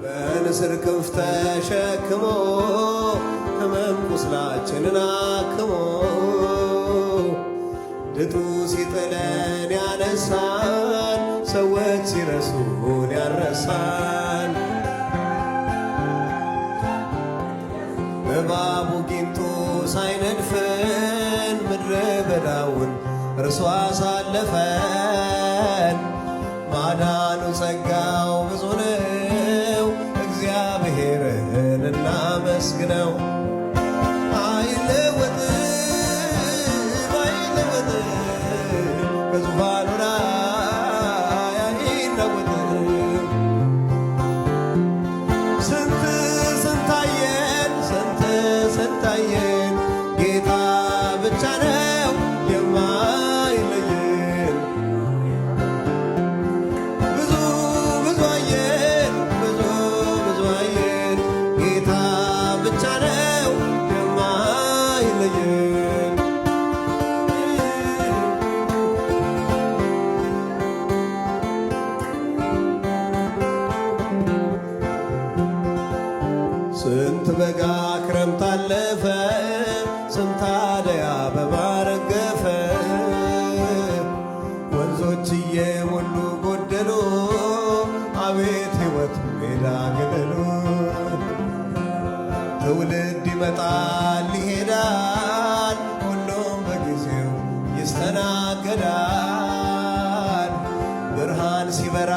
በንስር ክንፍ ተሸክሞ ሕመም ቁስላችንን አክሞ ድጡ ሲጥለን ያነሳን ሰዎች ሲረሱን ያረሳን እባቡ ጊንጡ ሳይነድፈን ምድረ በዳውን እርሷ አሳለፈን። ማዳኑ ጸጋው ብዙ ነው፣ እግዚአብሔርን እናመስግነው። አይለወጥም አይለወጥም በዙፋኑ ላይ አይለወጥም። ስንት ስንታየን ስንት ስንታየን ጌታ ብቻ ነው የማይለየን። ብዙ ብዙ አየን ብዙ ብዙ አየን ጌታ ብቻ ነው የማይለየን። ስንት በጋ ክረምት አለፈ፣ ስንት አደይ አበባ ረገፈ። ወንዞች እየሞሉ ጎደሉ፣ አቤት ሕይወት ሜዳ ገደሉ። ትውልድ ይመጣል ይሄዳል፣ ሁሉም በጊዜው ይስተናገዳል። ብርሃን ሲበራ